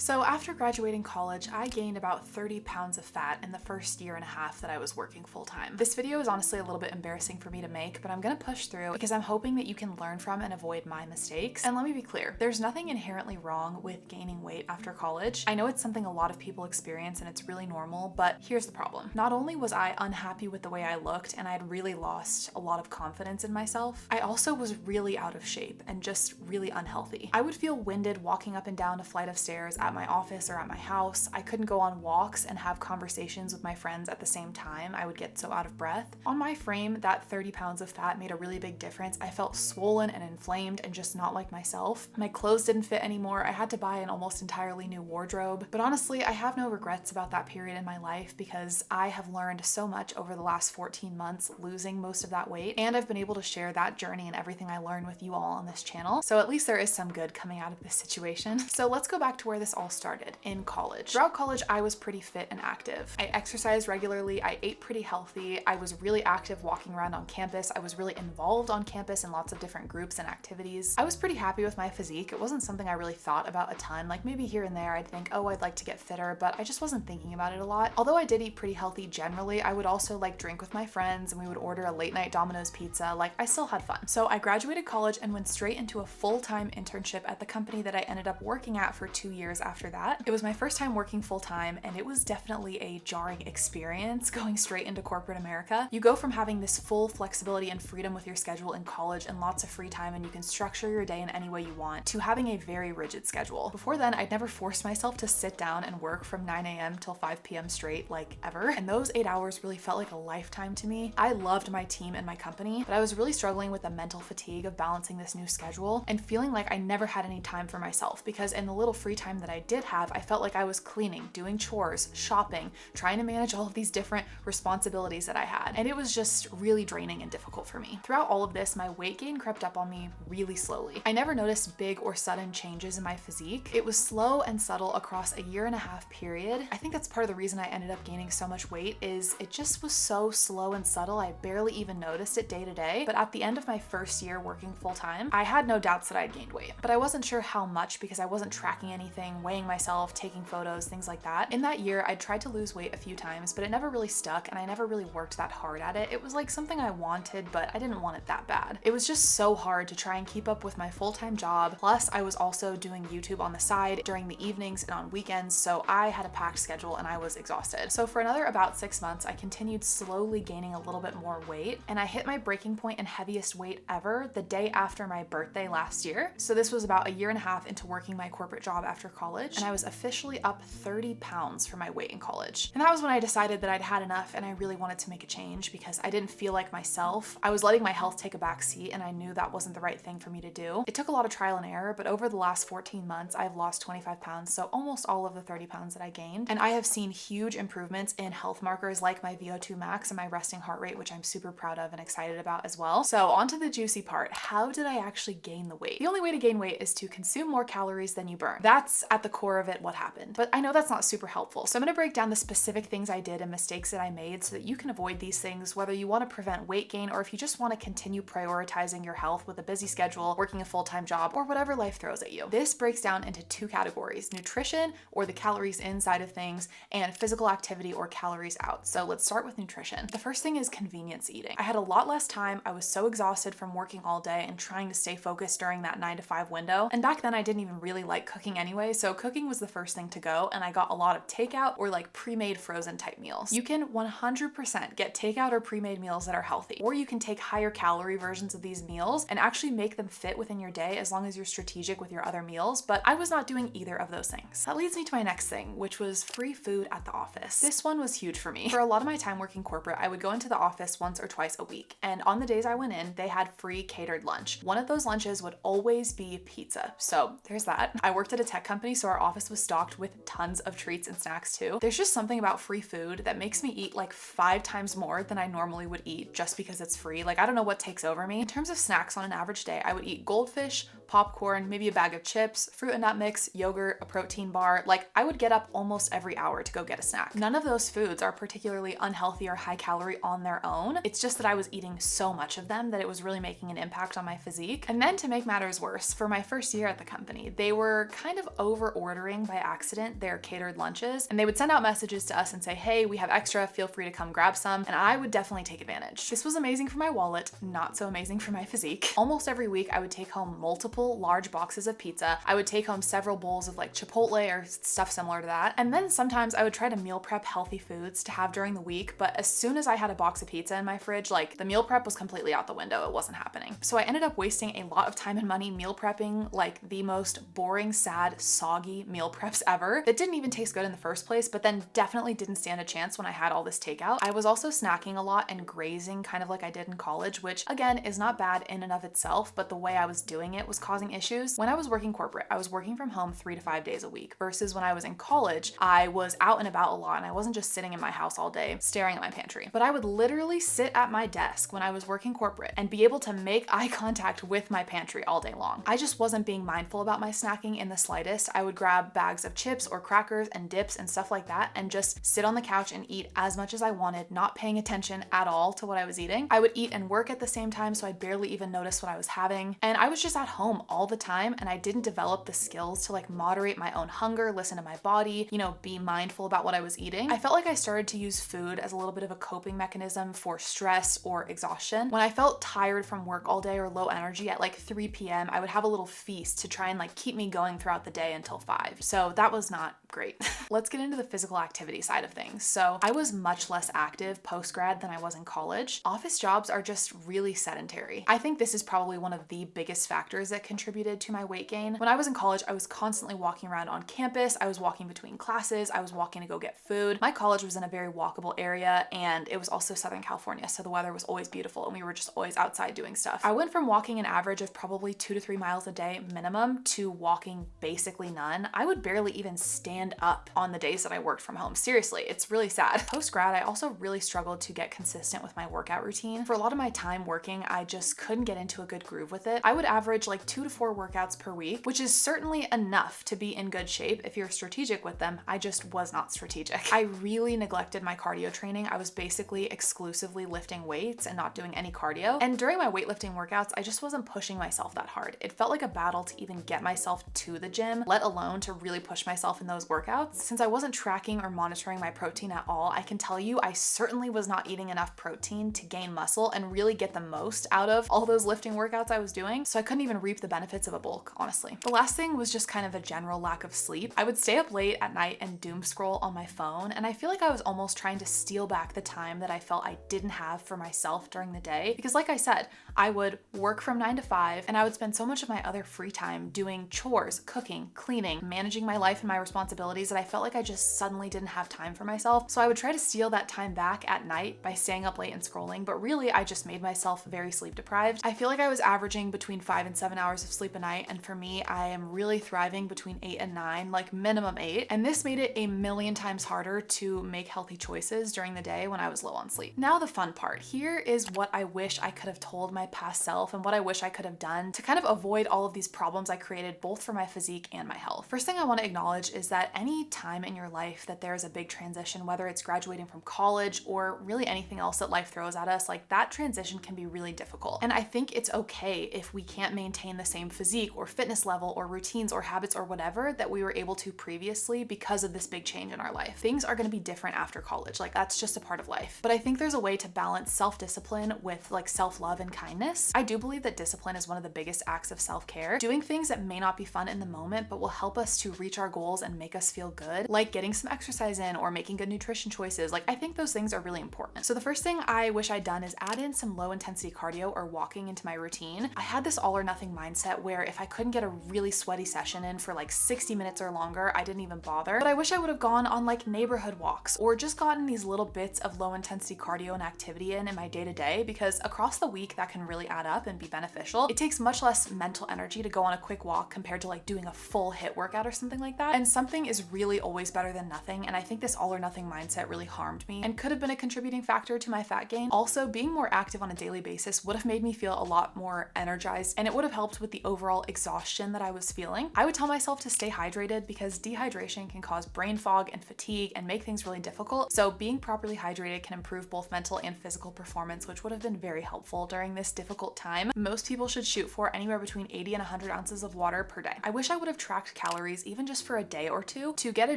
So after graduating college, I gained about 30 pounds of fat in the first year and a half that I was working full-time. This video is honestly a little bit embarrassing for me to make, but I'm gonna push through because I'm hoping that you can learn from and avoid my mistakes. And let me be clear, there's nothing inherently wrong with gaining weight after college. I know it's something a lot of people experience and it's really normal, but here's the problem. Not only was I unhappy with the way I looked and I had really lost a lot of confidence in myself, I also was really out of shape and just really unhealthy. I would feel winded walking up and down a flight of stairs at my office or at my house. I couldn't go on walks and have conversations with my friends at the same time. I would get so out of breath. On my frame, that 30 pounds of fat made a really big difference. I felt swollen and inflamed and just not like myself. My clothes didn't fit anymore. I had to buy an almost entirely new wardrobe. But honestly, I have no regrets about that period in my life because I have learned so much over the last 14 months losing most of that weight, and I've been able to share that journey and everything I learned with you all on this channel. So at least there is some good coming out of this situation. So let's go back to where this all started, in college. Throughout college, I was pretty fit and active. I exercised regularly, I ate pretty healthy, I was really active walking around on campus, I was really involved on campus in lots of different groups and activities. I was pretty happy with my physique. It wasn't something I really thought about a ton, like maybe here and there I'd think, oh, I'd like to get fitter, but I just wasn't thinking about it a lot. Although I did eat pretty healthy generally, I would also like drink with my friends and we would order a late night Domino's pizza. Like, I still had fun. So I graduated college and went straight into a full-time internship at the company that I ended up working at for 2 years after that. It was my first time working full-time and it was definitely a jarring experience going straight into corporate America. You go from having this full flexibility and freedom with your schedule in college and lots of free time and you can structure your day in any way you want, to having a very rigid schedule. Before then, I'd never forced myself to sit down and work from 9 a.m. till 5 p.m. straight, like ever. And those 8 hours really felt like a lifetime to me. I loved my team and my company, but I was really struggling with the mental fatigue of balancing this new schedule and feeling like I never had any time for myself, because in the little free time that I did have, I felt like I was cleaning, doing chores, shopping, trying to manage all of these different responsibilities that I had. And it was just really draining and difficult for me. Throughout all of this, my weight gain crept up on me really slowly. I never noticed big or sudden changes in my physique. It was slow and subtle across a year and a half period. I think that's part of the reason I ended up gaining so much weight, is it just was so slow and subtle. I barely even noticed it day to day. But at the end of my first year working full time, I had no doubts that I'd gained weight, but I wasn't sure how much because I wasn't tracking anything, weighing myself, taking photos, things like that. In that year, I tried to lose weight a few times, but it never really stuck and I never really worked that hard at it. It was like something I wanted, but I didn't want it that bad. It was just so hard to try and keep up with my full-time job. Plus, I was also doing YouTube on the side during the evenings and on weekends, so I had a packed schedule and I was exhausted. So for another about 6 months, I continued slowly gaining a little bit more weight, and I hit my breaking point and heaviest weight ever the day after my birthday last year. So this was about a year and a half into working my corporate job after college, and I was officially up 30 pounds for my weight in college. And that was when I decided that I'd had enough and I really wanted to make a change because I didn't feel like myself. I was letting my health take a back seat and I knew that wasn't the right thing for me to do. It took a lot of trial and error, but over the last 14 months, I've lost 25 pounds, so almost all of the 30 pounds that I gained. And I have seen huge improvements in health markers like my VO2 max and my resting heart rate, which I'm super proud of and excited about as well. So on to the juicy part. How did I actually gain the weight? The only way to gain weight is to consume more calories than you burn. That's at the core of it what happened. But I know that's not super helpful. So I'm gonna break down the specific things I did and mistakes that I made so that you can avoid these things, whether you want to prevent weight gain or if you just want to continue prioritizing your health with a busy schedule, working a full-time job, or whatever life throws at you. This breaks down into two categories: nutrition, or the calories inside of things, and physical activity, or calories out. So let's start with nutrition. The first thing is convenience eating. I had a lot less time. I was so exhausted from working all day and trying to stay focused during that 9 to 5 window. And back then I didn't even really like cooking anyway, so cooking was the first thing to go, and I got a lot of takeout or like pre-made frozen type meals. You can 100% get takeout or pre-made meals that are healthy, or you can take higher calorie versions of these meals and actually make them fit within your day as long as you're strategic with your other meals, but I was not doing either of those things. That leads me to my next thing, which was free food at the office. This one was huge for me. For a lot of my time working corporate, I would go into the office once or twice a week, and on the days I went in, they had free catered lunch. One of those lunches would always be pizza, so there's that. I worked at a tech company, so our office was stocked with tons of treats and snacks too. There's just something about free food that makes me eat like 5 times more than I normally would eat just because it's free. Like, I don't know what takes over me. In terms of snacks on an average day, I would eat goldfish, popcorn, maybe a bag of chips, fruit and nut mix, yogurt, a protein bar. Like, I would get up almost every hour to go get a snack. None of those foods are particularly unhealthy or high calorie on their own. It's just that I was eating so much of them that it was really making an impact on my physique. And then to make matters worse, for my first year at the company, they were kind of over ordering by accident their catered lunches, and they would send out messages to us and say, hey, we have extra, feel free to come grab some. And I would definitely take advantage. This was amazing for my wallet, not so amazing for my physique. Almost every week I would take home multiple large boxes of pizza. I would take home several bowls of like Chipotle or stuff similar to that. And then sometimes I would try to meal prep healthy foods to have during the week, but as soon as I had a box of pizza in my fridge, like the meal prep was completely out the window. It wasn't happening. So I ended up wasting a lot of time and money meal prepping like the most boring, sad, soggy meal preps ever that didn't even taste good in the first place, but then definitely didn't stand a chance when I had all this takeout. I was also snacking a lot and grazing kind of like I did in college, which again is not bad in and of itself, but the way I was doing it was causing issues. When I was working corporate, I was working from home 3 to 5 days a week versus when I was in college, I was out and about a lot and I wasn't just sitting in my house all day staring at my pantry. But I would literally sit at my desk when I was working corporate and be able to make eye contact with my pantry all day long. I just wasn't being mindful about my snacking in the slightest. I would grab bags of chips or crackers and dips and stuff like that and just sit on the couch and eat as much as I wanted, not paying attention at all to what I was eating. I would eat and work at the same time, so I'd barely even notice what I was having. And I was just at home all the time, and I didn't develop the skills to like moderate my own hunger, listen to my body, be mindful about what I was eating. I felt like I started to use food as a little bit of a coping mechanism for stress or exhaustion. When I felt tired from work all day or low energy at like 3 p.m., I would have a little feast to try and like keep me going throughout the day until 5. So that was not great. Let's get into the physical activity side of things. So I was much less active post-grad than I was in college. Office jobs are just really sedentary. I think this is probably one of the biggest factors that contributed to my weight gain. When I was in college, I was constantly walking around on campus. I was walking between classes. I was walking to go get food. My college was in a very walkable area, and it was also Southern California, so the weather was always beautiful and we were just always outside doing stuff. I went from walking an average of probably 2 to 3 miles a day minimum to walking basically none. I would barely even stand up on the days that I worked from home. Seriously, it's really sad. Post-grad, I also really struggled to get consistent with my workout routine. For a lot of my time working, I just couldn't get into a good groove with it. I would average like 2 to 4 workouts per week, which is certainly enough to be in good shape if you're strategic with them. I just was not strategic. I really neglected my cardio training. I was basically exclusively lifting weights and not doing any cardio. And during my weightlifting workouts, I just wasn't pushing myself that hard. It felt like a battle to even get myself to the gym, let alone to really push myself in those workouts. Since I wasn't tracking or monitoring my protein at all, I can tell you I certainly was not eating enough protein to gain muscle and really get the most out of all those lifting workouts I was doing. So I couldn't even reap the benefits of a bulk, honestly. The last thing was just kind of a general lack of sleep. I would stay up late at night and doom scroll on my phone, and I feel like I was almost trying to steal back the time that I felt I didn't have for myself during the day. Because like I said, I would work from 9 to 5 and I would spend so much of my other free time doing chores, cooking, cleaning, managing my life and my responsibilities that I felt like I just suddenly didn't have time for myself. So I would try to steal that time back at night by staying up late and scrolling, but really I just made myself very sleep deprived. I feel like I was averaging between 5 and 7 hours of sleep a night, and for me, I am really thriving between 8 and 9, like minimum 8, and this made it a million times harder to make healthy choices during the day when I was low on sleep. Now the fun part. Here is what I wish I could have told my past self and what I wish I could have done to kind of avoid all of these problems I created both for my physique and my health. First thing I want to acknowledge is that any time in your life that there's a big transition, whether it's graduating from college or really anything else that life throws at us, like that transition can be really difficult. And I think it's okay if we can't maintain the same physique or fitness level or routines or habits or whatever that we were able to previously because of this big change in our life. Things are going to be different after college. Like that's just a part of life. But I think there's a way to balance self-discipline with like self-love and kindness. I do believe that discipline is one of the biggest acts of self-care. Doing things that may not be fun in the moment, but will help us to reach our goals and make us feel good, like getting some exercise in or making good nutrition choices. Like I think those things are really important. So the first thing I wish I'd done is add in some low intensity cardio or walking into my routine. I had this all or nothing mindset where if I couldn't get a really sweaty session in for like 60 minutes or longer, I didn't even bother. But I wish I would have gone on like neighborhood walks or just gotten these little bits of low intensity cardio and activity in my day to day, because across the week that can really add up and be beneficial. It takes much less mental energy to go on a quick walk compared to like doing a full HIIT workout or something like that. And something is really always better than nothing, and I think this all or nothing mindset really harmed me and could have been a contributing factor to my fat gain. Also, being more active on a daily basis would have made me feel a lot more energized, and it would have helped with the overall exhaustion that I was feeling. I would tell myself to stay hydrated because dehydration can cause brain fog and fatigue and make things really difficult. So being properly hydrated can improve both mental and physical performance, which would have been very helpful during this difficult time. Most people should shoot for anywhere between 80 and 100 ounces of water per day. I wish I would have tracked calories even just for a day or two to get a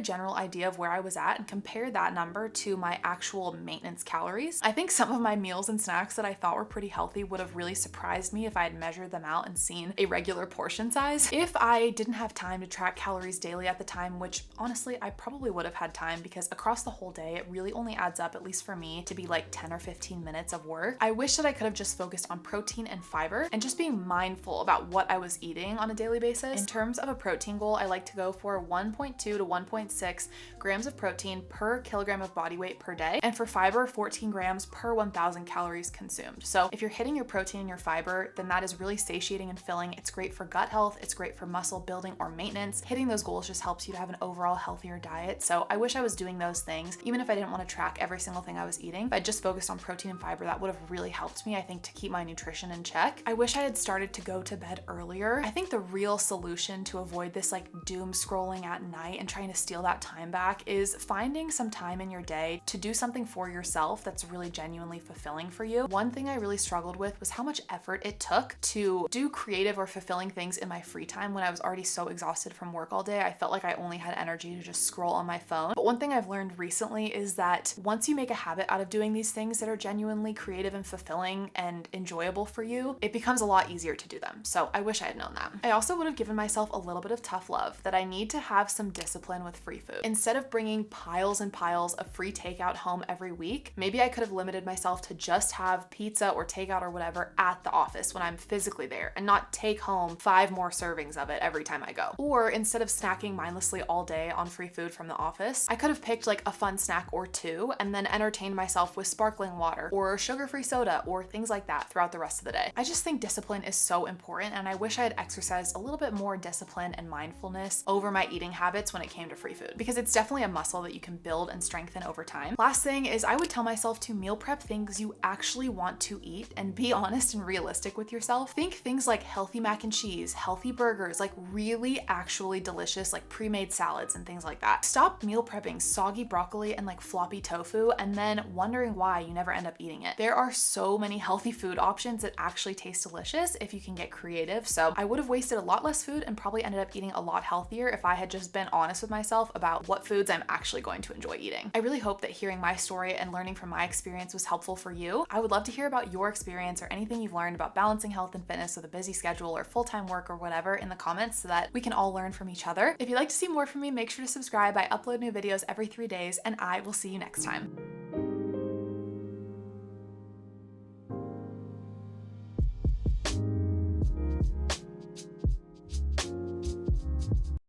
general idea of where I was at and compare that number to my actual maintenance calories. I think some of my meals and snacks that I thought were pretty healthy would have really surprised me if I had measured them out and seen a regular portion size. If I didn't have time to track calories daily at the time, which honestly I probably would have had time because across the whole day it really only adds up, at least for me, to be like 10 or 15 minutes of work. I wish that I could have just focused on protein and fiber and just being mindful about what I was eating on a daily basis. In terms of a protein goal, I like to go for 1.2 to 1.6 grams of protein per kilogram of body weight per day, and for fiber, 14 grams per 1,000 calories consumed. So if you're hitting your protein and your fiber, then that is really satiating and filling. It's great for gut health, it's great for muscle building or maintenance. Hitting those goals just helps you to have an overall healthier diet. So I wish I was doing those things, even if I didn't want to track every single thing I was eating. If I just focused on protein and fiber, that would have really helped me, I think, to keep my nutrition in check. I wish I had started to go to bed earlier. I think the real solution to avoid this like doom scrolling at night and trying to steal that time back is finding some time in your day to do something for yourself that's really genuinely fulfilling for you. One thing I really struggled with was how much effort it took to do creative or fulfilling things in my free time when I was already so exhausted from work all day. I felt like I only had energy to just scroll on my phone. But one thing I've learned recently is that once you make a habit out of doing these things that are genuinely creative and fulfilling and enjoyable for you, it becomes a lot easier to do them. So I wish I had known that. I also would have given myself a little bit of tough love that I need to have some discipline with free food. Instead of bringing piles and piles of free takeout home every week, maybe I could have limited myself to just have pizza or takeout or whatever at the office when I'm physically there and not take home 5 more servings of it every time I go. Or instead of snacking mindlessly all day on free food from the office, I could have picked like a fun snack or two and then entertained myself with sparkling water or sugar-free soda or things like that throughout the rest of the day. I just think discipline is so important, and I wish I had exercised a little bit more discipline and mindfulness over my eating habits when it came to free food, because it's definitely a muscle that you can build and strengthen over time. Last thing is I would tell myself to meal prep things you actually want to eat and be honest and realistic with yourself. Think things like healthy mac and cheese, healthy burgers, like really actually delicious like pre-made salads and things like that. Stop meal prepping soggy broccoli and like floppy tofu and then wondering why you never end up eating it. There are so many healthy food options that actually taste delicious if you can get creative. So I would have wasted a lot less food and probably ended up eating a lot healthier if I had just been honest with myself about what foods I'm actually going to enjoy eating. I really hope that hearing my story and learning from my experience was helpful for you. I would love to hear about your experience or anything you've learned about balancing health and fitness with a busy schedule or full-time work or whatever in the comments so that we can all learn from each other. If you'd like to see more from me, make sure to subscribe. I upload new videos every 3 days, and I will see you next time.